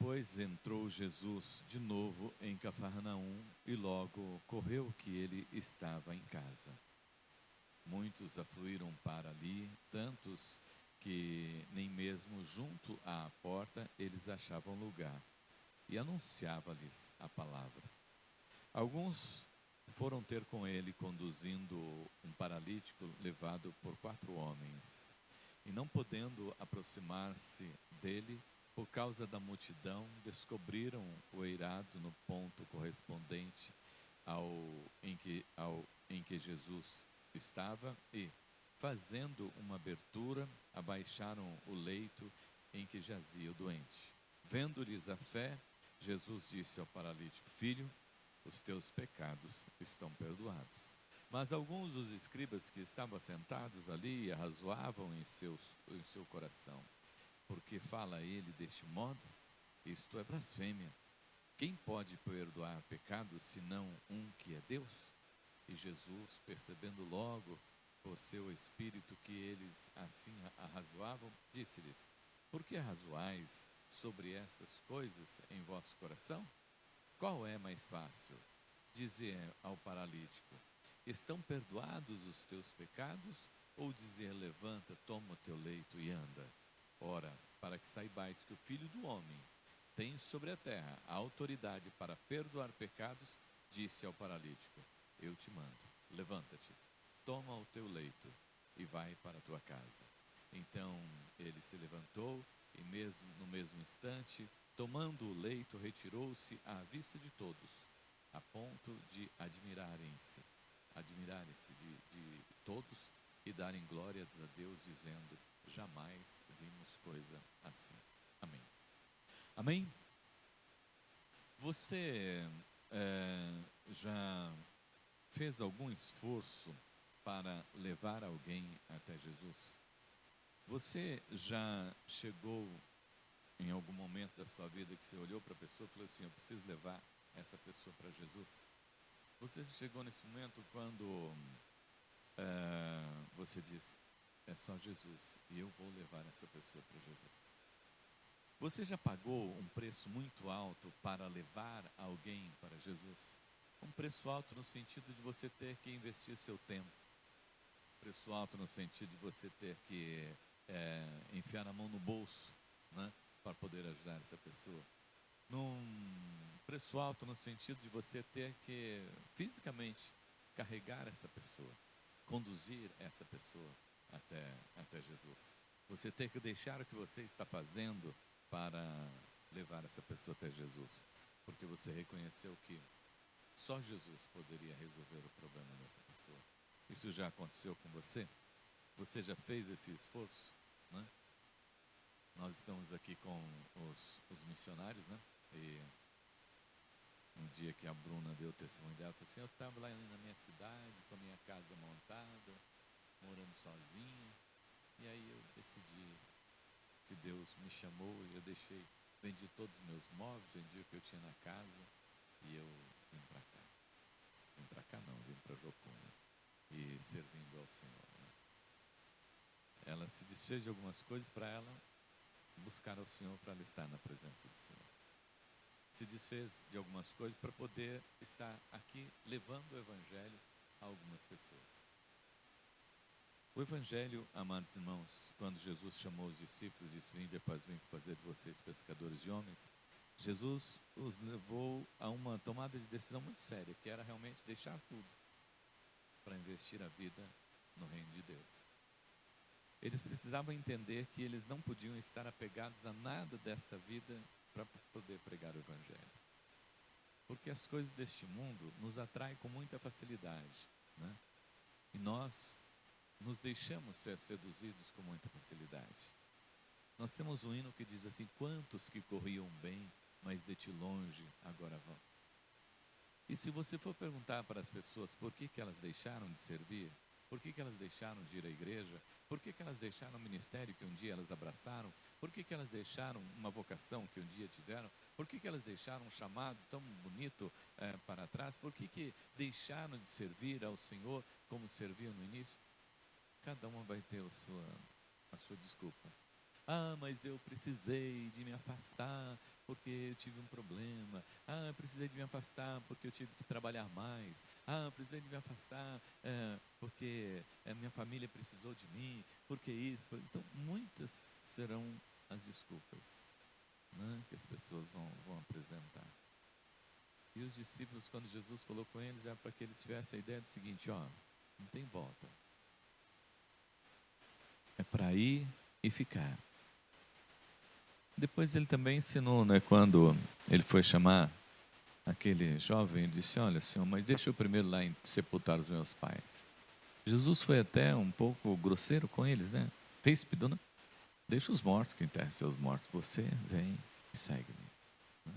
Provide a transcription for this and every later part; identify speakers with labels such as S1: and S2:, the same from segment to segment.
S1: Depois entrou Jesus de novo em Cafarnaum e logo correu que ele estava em casa. Muitos afluíram para ali, tantos que nem mesmo junto à porta eles achavam lugar, e anunciava-lhes a palavra. Alguns foram ter com ele, conduzindo um paralítico levado por 4 homens. E não podendo aproximar-se dele, por causa da multidão, descobriram o eirado no ponto correspondente em que Jesus estava e, fazendo uma abertura, abaixaram o leito em que jazia o doente. Vendo-lhes a fé, Jesus disse ao paralítico: Filho, os teus pecados estão perdoados. Mas alguns dos escribas que estavam sentados ali arrazoavam em seu coração: por que fala ele deste modo? Isto é blasfêmia. Quem pode perdoar pecados senão um que é Deus? E Jesus, percebendo logo por seu espírito que eles assim arrazoavam, disse-lhes: por que arrazoais sobre estas coisas em vosso coração? Qual é mais fácil? Dizer ao paralítico: estão perdoados os teus pecados? Ou dizer: levanta, toma o teu leito e anda? Ora, para que saibais que o Filho do Homem tem sobre a terra a autoridade para perdoar pecados, disse ao paralítico: eu te mando, levanta-te, toma o teu leito e vai para a tua casa. Então ele se levantou e no mesmo instante, tomando o leito, retirou-se à vista de todos, a ponto de admirarem-se de todos e darem glórias a Deus, dizendo: jamais vimos coisa assim. Amém. Amém? Você já fez algum esforço para levar alguém até Jesus? Você já chegou em algum momento da sua vida que você olhou para a pessoa e falou assim: eu preciso levar essa pessoa para Jesus? Você chegou nesse momento quando você disse: é só Jesus e eu vou levar essa pessoa para Jesus? Você já pagou um preço muito alto para levar alguém para Jesus? Um preço alto no sentido de você ter que investir seu tempo. Preço alto no sentido de você ter que enfiar a mão no bolso, né, para poder ajudar essa pessoa. Num preço alto no sentido de você ter que fisicamente carregar essa pessoa, conduzir essa pessoa até Jesus. Você ter que deixar o que você está fazendo para levar essa pessoa até Jesus, porque você reconheceu que só Jesus poderia resolver o problema dessa pessoa. Isso já aconteceu com você? Você já fez esse esforço, né? Nós estamos aqui com os missionários, né? E um dia que a Bruna deu o testemunho dela, falou assim: eu estava lá na minha cidade, com a minha casa montada, morando sozinha, e aí eu decidi que Deus me chamou e eu vendi todos os meus móveis, vendi o que eu tinha na casa e eu vim para cá. Vim para cá não, vim para Jocum, e servindo ao Senhor, né? Ela se desfez de algumas coisas para ela buscar ao Senhor, para ela estar na presença do Senhor. Se desfez de algumas coisas para poder estar aqui levando o Evangelho a algumas pessoas. O Evangelho, amados irmãos, quando Jesus chamou os discípulos e disse: vinde após mim para fazer de vocês pescadores de homens, Jesus os levou a uma tomada de decisão muito séria, que era realmente deixar tudo para investir a vida no reino de Deus. Eles precisavam entender que eles não podiam estar apegados a nada desta vida para poder pregar o Evangelho. Porque as coisas deste mundo nos atraem com muita facilidade, né? E nós nos deixamos ser seduzidos com muita facilidade. Nós temos um hino que diz assim: quantos que corriam bem, mas de ti longe agora vão. E se você for perguntar para as pessoas por que elas deixaram de servir, por que elas deixaram de ir à igreja, por que elas deixaram o ministério que um dia elas abraçaram, por que elas deixaram uma vocação que um dia tiveram, por que elas deixaram um chamado tão bonito para trás, por que deixaram de servir ao Senhor como serviam no início? Cada uma vai ter a sua desculpa. Ah, mas eu precisei de me afastar porque eu tive um problema. Ah, eu precisei de me afastar porque eu tive que trabalhar mais. Ah, eu precisei de me afastar porque minha família precisou de mim. Porque isso. Então, muitas serão as desculpas, né, que as pessoas vão apresentar. E os discípulos, quando Jesus falou com eles, era para que eles tivessem a ideia do seguinte: ó, não tem volta. É para ir e ficar. Depois ele também ensinou, né, quando ele foi chamar aquele jovem, ele disse: olha, senhor, mas deixa eu primeiro lá sepultar os meus pais. Jesus foi até um pouco grosseiro com eles, né? Ríspido, né? Deixa os mortos que enterrem seus mortos. Você vem e segue-me. Né?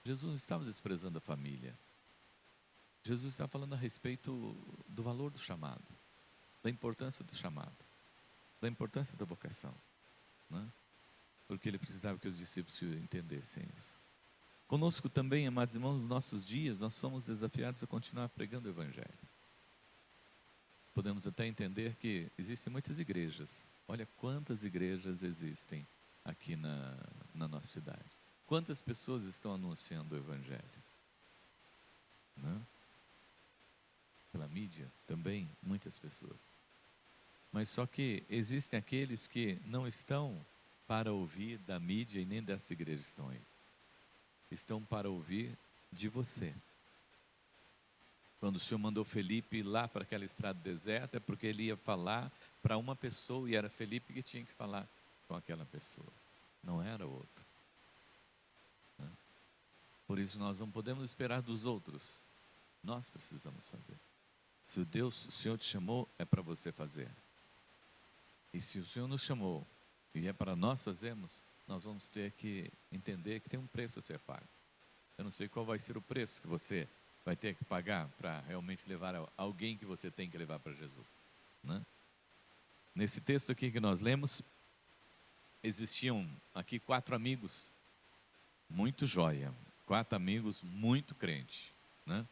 S1: Jesus não estava desprezando a família. Jesus está falando a respeito do valor do chamado, da importância do chamado, da importância da vocação, né? Porque ele precisava que os discípulos entendessem isso. Conosco também, amados irmãos, nos nossos dias, nós somos desafiados a continuar pregando o Evangelho. Podemos até entender que existem muitas igrejas. Olha quantas igrejas existem aqui na nossa cidade. Quantas pessoas estão anunciando o Evangelho? Né? Pela mídia também, muitas pessoas. Mas só que existem aqueles que não estão para ouvir da mídia e nem dessa igreja estão aí. Estão para ouvir de você. Quando o Senhor mandou Felipe ir lá para aquela estrada deserta, é porque ele ia falar para uma pessoa e era Felipe que tinha que falar com aquela pessoa. Não era outro. Né? Por isso nós não podemos esperar dos outros. Nós precisamos fazer. Se o Senhor te chamou, é para você fazer. E se o Senhor nos chamou e é para nós fazermos, nós vamos ter que entender que tem um preço a ser pago. Eu não sei qual vai ser o preço que você vai ter que pagar para realmente levar alguém que você tem que levar para Jesus, né? Nesse texto aqui que nós lemos, existiam aqui 4 amigos, muito joia, 4 amigos muito crente, né?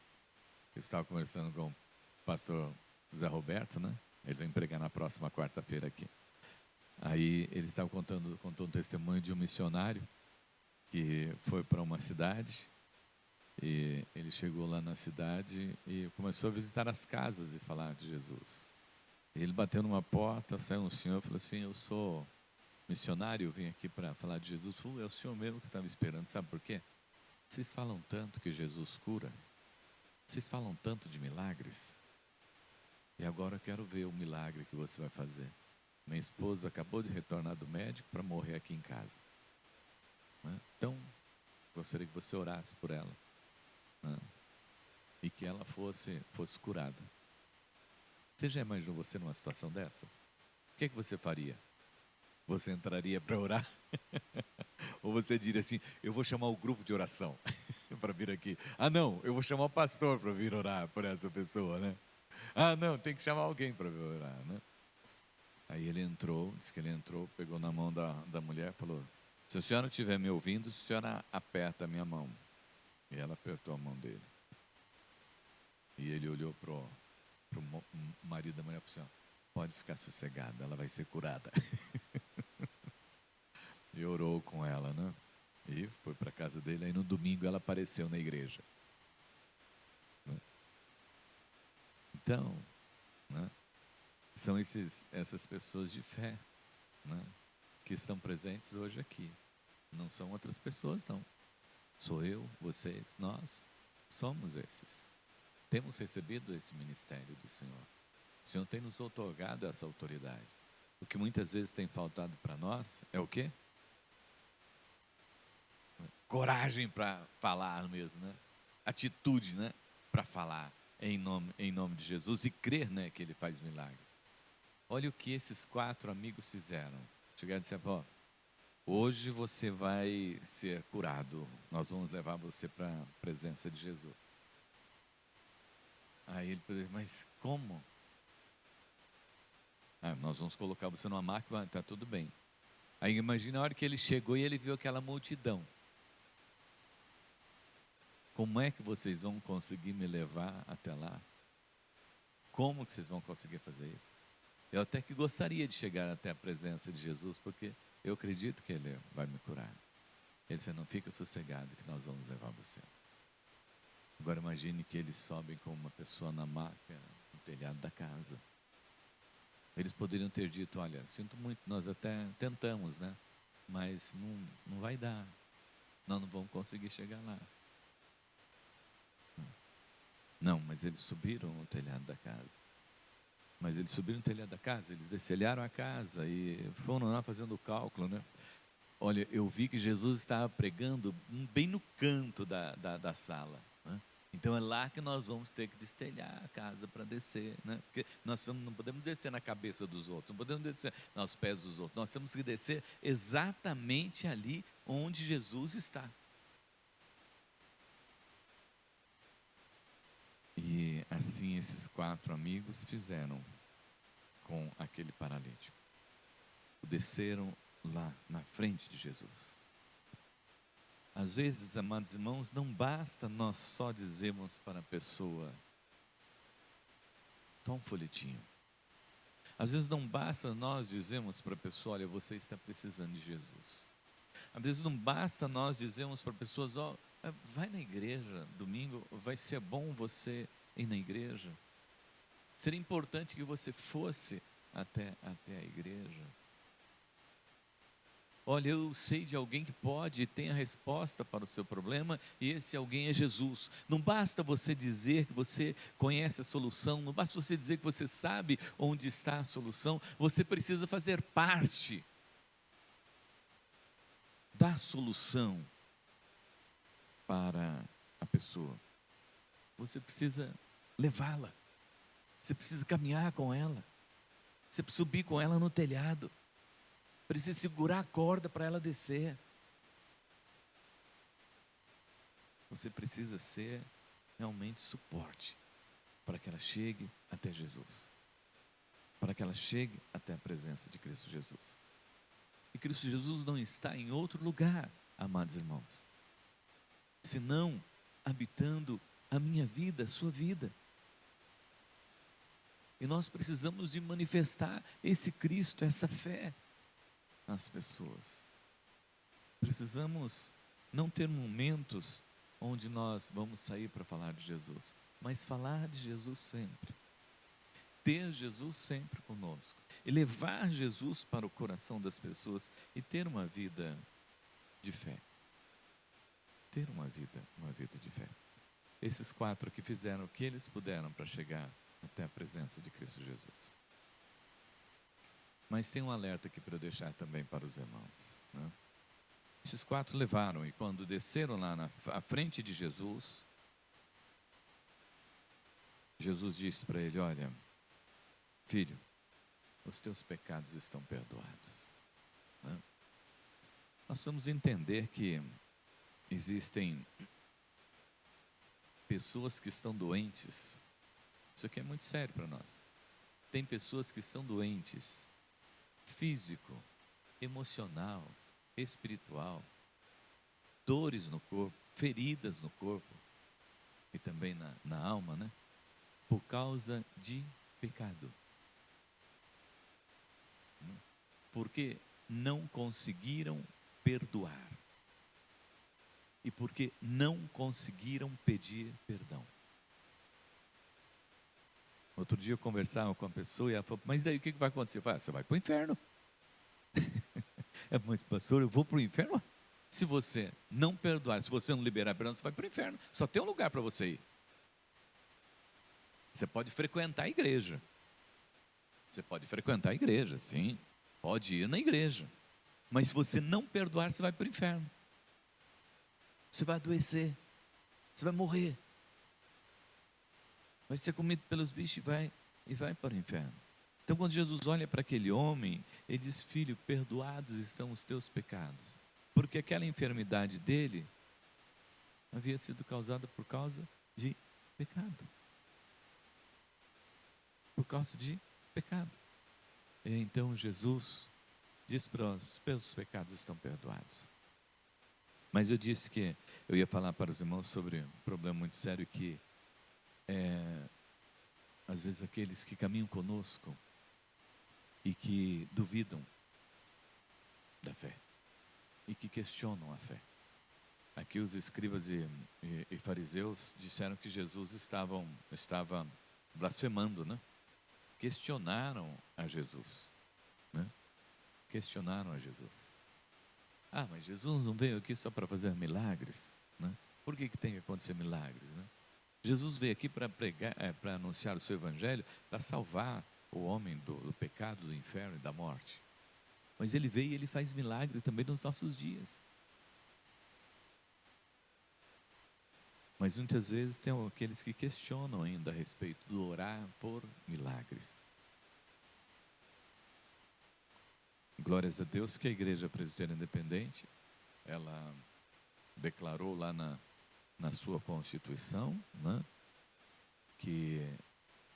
S1: Eu estava conversando com o pastor Zé Roberto, né? Ele vai pregar na próxima quarta-feira aqui. Aí ele estava contou um testemunho de um missionário que foi para uma cidade e ele chegou lá na cidade e começou a visitar as casas e falar de Jesus. E ele bateu numa porta, saiu um senhor e falou assim: eu sou missionário, eu vim aqui para falar de Jesus. É o senhor mesmo que estava esperando, sabe por quê? Vocês falam tanto que Jesus cura, vocês falam tanto de milagres, e agora eu quero ver o milagre que você vai fazer. Minha esposa acabou de retornar do médico para morrer aqui em casa. Né? Então, gostaria que você orasse por ela. Né? E que ela fosse curada. Você já imaginou você numa situação dessa? O que você faria? Você entraria para orar? Ou você diria assim: eu vou chamar o grupo de oração para vir aqui. Ah, não, eu vou chamar o pastor para vir orar por essa pessoa, né? Ah, não, tem que chamar alguém para vir orar, né? Aí ele entrou, disse que ele entrou, pegou na mão da mulher e falou: se a senhora estiver me ouvindo, a senhora aperta a minha mão. E ela apertou a mão dele. E ele olhou para o marido da mulher e falou assim: pode ficar sossegada, ela vai ser curada. E orou com ela, né? E foi para a casa dele. Aí no domingo ela apareceu na igreja. Né? Então, né? São essas pessoas de fé, né? Que estão presentes hoje aqui. Não são outras pessoas, não. Sou eu, vocês, nós somos esses. Temos recebido esse ministério do Senhor. O Senhor tem nos otorgado essa autoridade. O que muitas vezes tem faltado para nós é o quê? Coragem para falar mesmo, né? Atitude, né? Para falar em nome de Jesus e crer, né, que Ele faz milagre. Olha o que esses 4 amigos fizeram. Chegaram e disseram: ó, hoje você vai ser curado. Nós vamos levar você para a presença de Jesus. Aí ele falou: mas como? Ah, nós vamos colocar você numa máquina, está tudo bem. Aí imagina a hora que ele chegou e ele viu aquela multidão. Como é que vocês vão conseguir me levar até lá? Como que vocês vão conseguir fazer isso? Eu até que gostaria de chegar até a presença de Jesus, porque eu acredito que Ele vai me curar. Ele disse, não fica sossegado que nós vamos levar você. Agora imagine que eles sobem com uma pessoa na maca, no telhado da casa. Eles poderiam ter dito, olha, sinto muito, nós até tentamos, né? Mas não vai dar. Nós não vamos conseguir chegar lá. Não, mas eles subiram no telhado da casa. Mas eles subiram no telhado da casa, eles descelharam a casa e foram lá fazendo o cálculo, né? Olha, eu vi que Jesus estava pregando bem no canto da sala, né? Então é lá que nós vamos ter que destelhar a casa para descer, né? Porque nós não podemos descer na cabeça dos outros, não podemos descer nos pés dos outros, nós temos que descer exatamente ali onde Jesus está. E assim esses 4 amigos fizeram com aquele paralítico. Desceram lá na frente de Jesus. Às vezes, amados irmãos, não basta nós só dizermos para a pessoa, toma um folhetinho. Às vezes não basta nós dizermos para a pessoa, olha, você está precisando de Jesus. Às vezes não basta nós dizermos para pessoas, ó, vai na igreja domingo, vai ser bom você ir na igreja. Seria importante que você fosse até a igreja. Olha, eu sei de alguém que pode e tem a resposta para o seu problema, e esse alguém é Jesus. Não basta você dizer que você conhece a solução, não basta você dizer que você sabe onde está a solução, você precisa fazer parte da solução para a pessoa. Você precisa levá-la, você precisa caminhar com ela, você precisa subir com ela no telhado, precisa segurar a corda para ela descer. Você precisa ser realmente suporte para que ela chegue até Jesus, para que ela chegue até a presença de Cristo Jesus. E Cristo Jesus não está em outro lugar, amados irmãos, senão habitando a minha vida, a sua vida. E nós precisamos de manifestar esse Cristo, essa fé nas pessoas. Precisamos não ter momentos onde nós vamos sair para falar de Jesus, mas falar de Jesus sempre. Ter Jesus sempre conosco. E levar Jesus para o coração das pessoas e ter uma vida de fé. Ter uma vida de fé. Esses 4 que fizeram o que eles puderam para chegar até a presença de Cristo Jesus. Mas tem um alerta aqui para eu deixar também para os irmãos, né? Esses 4 levaram, e quando desceram lá à frente de Jesus, Jesus disse para ele, olha, filho, os teus pecados estão perdoados, né? Nós precisamos entender que existem pessoas que estão doentes. Isso aqui é muito sério para nós. Tem pessoas que estão doentes, físico, emocional, espiritual, dores no corpo, feridas no corpo e também na alma, né? Por causa de pecado. Porque não conseguiram perdoar. E porque não conseguiram pedir perdão. Outro dia eu conversava com uma pessoa e ela falou, mas daí o que vai acontecer? Eu falei, você vai para o inferno. Mas pastor, eu vou para o inferno? Se você não perdoar, se você não liberar perdão, você vai para o inferno. Só tem um lugar para você ir. Você pode frequentar a igreja. Você pode frequentar a igreja, sim. Pode ir na igreja. Mas se você não perdoar, você vai para o inferno. Você vai adoecer. Você vai morrer. Vai ser comido pelos bichos e vai para o inferno. Então, quando Jesus olha para aquele homem, ele diz, filho, perdoados estão os teus pecados. Porque aquela enfermidade dele havia sido causada por causa de pecado. Por causa de pecado. E então Jesus diz para os seus pecados estão perdoados. Mas eu disse que eu ia falar para os irmãos sobre um problema muito sério que às vezes aqueles que caminham conosco e que duvidam da fé e que questionam a fé. Aqui os escribas e fariseus disseram que Jesus estava blasfemando, né? Questionaram a Jesus, né? Questionaram a Jesus. Ah, mas Jesus não veio aqui só para fazer milagres, né? Por que tem que acontecer milagres, né? Jesus veio aqui para pregar, para anunciar o seu evangelho, para salvar o homem do pecado, do inferno e da morte. Mas ele veio e ele faz milagre também nos nossos dias. Mas muitas vezes tem aqueles que questionam ainda a respeito do orar por milagres. Glórias a Deus que a Igreja Presbiteriana Independente, ela declarou lá na sua Constituição, né, que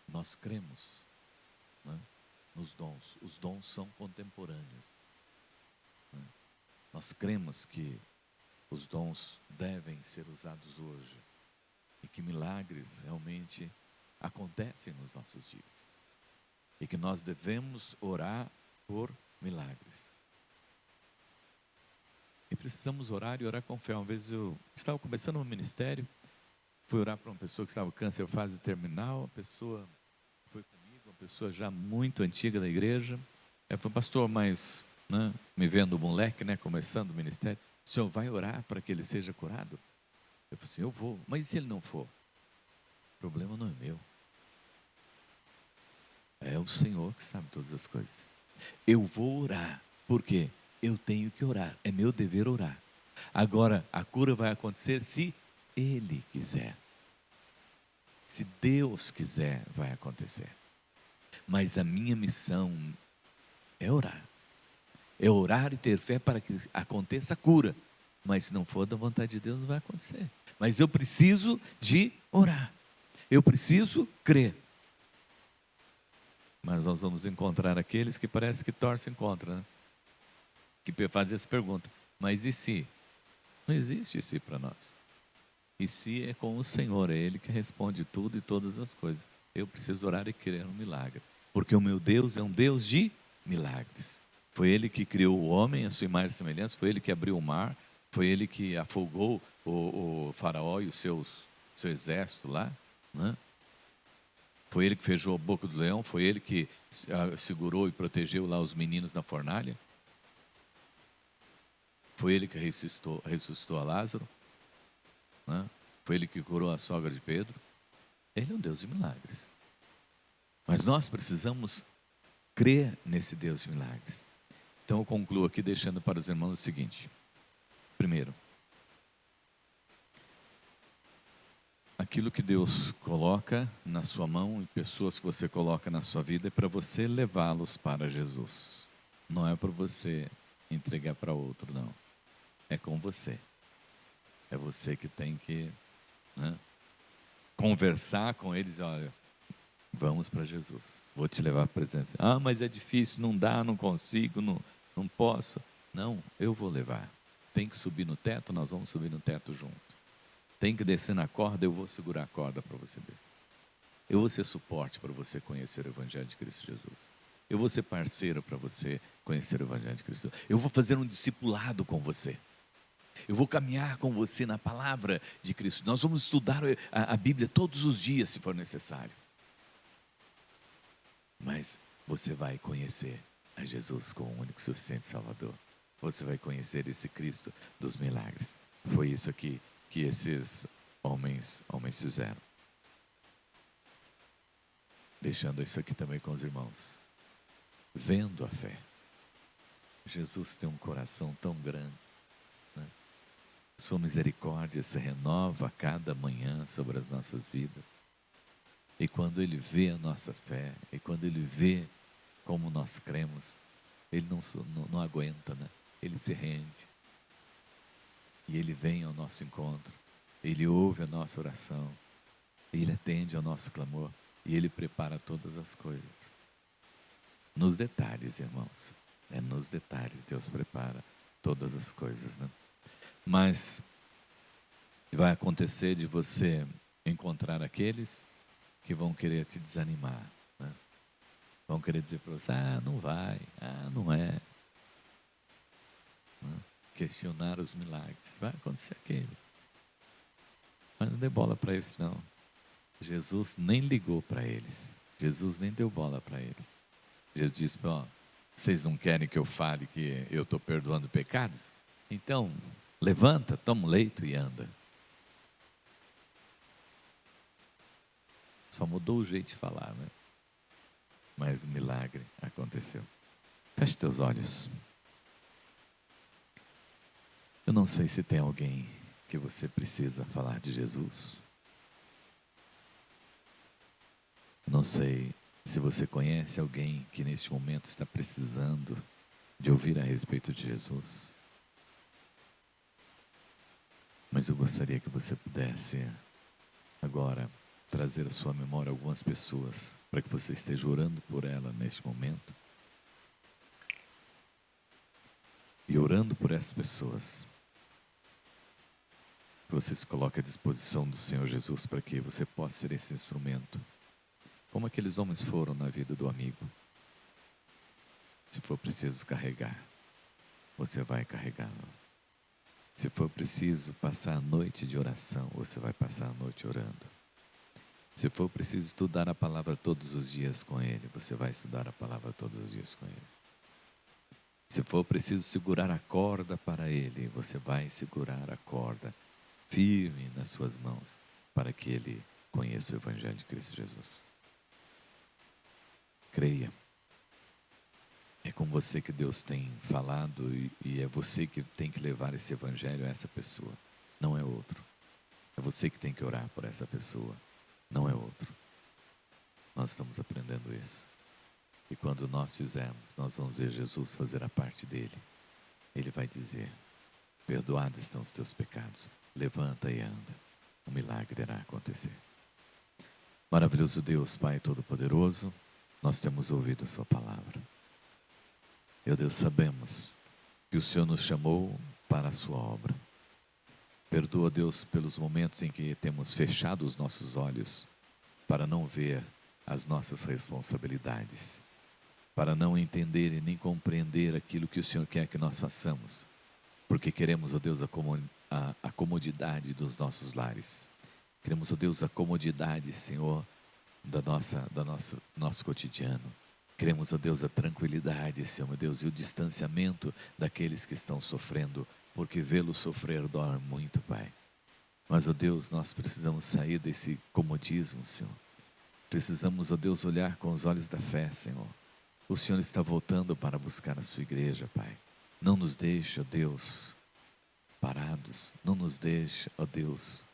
S1: nós cremos, né, nos dons. Os dons são contemporâneos, né? Nós cremos que os dons devem ser usados hoje e que milagres realmente acontecem nos nossos dias e que nós devemos orar por milagres. E precisamos orar e orar com fé. Uma vez eu estava começando um ministério, fui orar para uma pessoa que estava com câncer fase terminal, a pessoa foi comigo, uma pessoa já muito antiga da igreja. Ela falou, pastor, mas, né, me vendo moleque, né, começando o ministério, o senhor vai orar para que ele seja curado? Eu falei assim, eu vou, mas e se ele não for? O problema não é meu. É o Senhor que sabe todas as coisas. Eu vou orar, por quê? Eu tenho que orar, é meu dever orar. Agora, a cura vai acontecer se Ele quiser. Se Deus quiser, vai acontecer. Mas a minha missão é orar. É orar e ter fé para que aconteça a cura. Mas se não for da vontade de Deus, não vai acontecer. Mas eu preciso de orar. Eu preciso crer. Mas nós vamos encontrar aqueles que parece que torcem contra, né? Que fazem essa pergunta. Mas e se? Não existe se para nós. E se é com o Senhor, é Ele que responde tudo e todas as coisas. Eu preciso orar e crer no milagre. Porque o meu Deus é um Deus de milagres. Foi Ele que criou o homem, a sua imagem e semelhança, foi Ele que abriu o mar, foi Ele que afogou o faraó e o seu exército lá, né? Foi Ele que fechou a boca do leão, foi Ele que segurou e protegeu lá os meninos na fornalha. Foi Ele que ressuscitou a Lázaro, né? Foi Ele que curou a sogra de Pedro. Ele é um Deus de milagres. Mas nós precisamos crer nesse Deus de milagres. Então eu concluo aqui deixando para os irmãos o seguinte. Primeiro, aquilo que Deus coloca na sua mão e pessoas que você coloca na sua vida é para você levá-los para Jesus. Não é para você entregar para outro, não. É com você. É você que tem que, né, conversar com eles. Olha, vamos para Jesus. Vou te levar à presença. Ah, mas é difícil, não dá, não consigo, não posso. Não, eu vou levar. Tem que subir no teto, nós vamos subir no teto junto. Tem que descer na corda, eu vou segurar a corda para você descer. Eu vou ser suporte para você conhecer o Evangelho de Cristo Jesus. Eu vou ser parceiro para você conhecer o Evangelho de Cristo Jesus. Eu vou fazer um discipulado com você. Eu vou caminhar com você na palavra de Cristo. Nós vamos estudar a Bíblia todos os dias, se for necessário. Mas você vai conhecer a Jesus como o único suficiente Salvador. Você vai conhecer esse Cristo dos milagres. Foi isso aqui que esses homens fizeram. Deixando isso aqui também com os irmãos. Vendo a fé. Jesus tem um coração tão grande, né? Sua misericórdia se renova a cada manhã sobre as nossas vidas. E quando Ele vê a nossa fé, e quando Ele vê como nós cremos, Ele não aguenta, né? Ele se rende. E Ele vem ao nosso encontro. Ele ouve a nossa oração. Ele atende ao nosso clamor. E Ele prepara todas as coisas. Nos detalhes, irmãos. É nos detalhes Deus prepara todas as coisas, né? Mas vai acontecer de você encontrar aqueles que vão querer te desanimar, né? Vão querer dizer para você, não vai, não é. questionar os milagres. Vai acontecer aqueles. Mas não dê bola para isso, não. Jesus nem ligou para eles. Jesus nem deu bola para eles. Jesus disse, ó, vocês não querem que eu fale que eu estou perdoando pecados? Então, levanta, toma um leito e anda. Só mudou o jeito de falar, né? Mas o milagre aconteceu. Feche teus olhos. Eu não sei se tem alguém que você precisa falar de Jesus. Não sei se você conhece alguém que neste momento está precisando de ouvir a respeito de Jesus. Mas eu gostaria que você pudesse agora trazer à sua memória algumas pessoas, para que você esteja orando por ela neste momento. E orando por essas pessoas, você se coloque à disposição do Senhor Jesus para que você possa ser esse instrumento. Como aqueles homens foram na vida do amigo. Se for preciso carregar, você vai carregá-lo. Se for preciso passar a noite de oração, você vai passar a noite orando. Se for preciso estudar a palavra todos os dias com ele, você vai estudar a palavra todos os dias com ele. Se for preciso segurar a corda para ele, você vai segurar a corda firme nas suas mãos, para que ele conheça o Evangelho de Cristo Jesus. Creia. É com você que Deus tem falado e é você que tem que levar esse Evangelho a essa pessoa, não é outro. É você que tem que orar por essa pessoa, não é outro. Nós estamos aprendendo isso. E quando nós fizermos, nós vamos ver Jesus fazer a parte dele. Ele vai dizer, perdoados estão os teus pecados, levanta e anda. Um milagre irá acontecer. Maravilhoso Deus, Pai Todo-Poderoso, nós temos ouvido a sua palavra. Meu Deus, sabemos que o Senhor nos chamou para a sua obra. Perdoa, Deus, pelos momentos em que temos fechado os nossos olhos para não ver as nossas responsabilidades, para não entender e nem compreender aquilo que o Senhor quer que nós façamos, porque queremos, ó Deus, a comodidade dos nossos lares. Queremos, ó Deus, a comodidade, Senhor, nosso cotidiano. Queremos, ó Deus, a tranquilidade, Senhor, meu Deus, e o distanciamento daqueles que estão sofrendo, porque vê-los sofrer dói muito, Pai. Mas, ó Deus, nós precisamos sair desse comodismo, Senhor. Precisamos, ó Deus, olhar com os olhos da fé, Senhor. O Senhor está voltando para buscar a sua igreja, Pai. Não nos deixe, ó Deus, parados. Não nos deixe, ó Deus,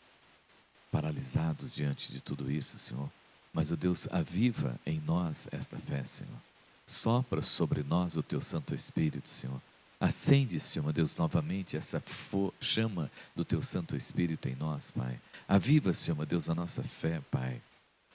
S1: paralisados diante de tudo isso, Senhor. Mas, ó Deus, aviva em nós esta fé, Senhor. Sopra sobre nós o teu Santo Espírito, Senhor. Acende, Senhor, meu Deus, novamente essa chama do teu Santo Espírito em nós, Pai. Aviva, Senhor, meu Deus, a nossa fé, Pai.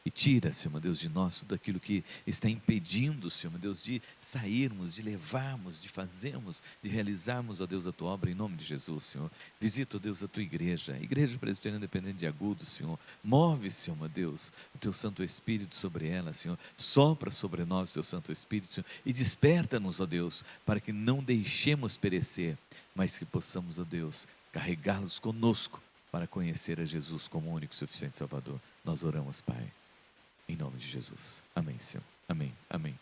S1: E tira, Senhor, meu Deus, de nós tudo aquilo que está impedindo, Senhor, meu Deus, de sairmos, de levarmos, de fazermos, de realizarmos, ó Deus, a tua obra em nome de Jesus, Senhor. Visita, ó Deus, a tua igreja, Igreja Presbiteriana Independente de Agudos, Senhor. Move, Senhor, meu Deus, o teu Santo Espírito sobre ela, Senhor. Sopra sobre nós o teu Santo Espírito, Senhor. E desperta-nos, ó Deus, para que não deixemos perecer, mas que possamos, ó Deus, carregá-los conosco para conhecer a Jesus como único e suficiente Salvador. Nós oramos, Pai. Em nome de Jesus. Amém, Senhor. Amém. Amém.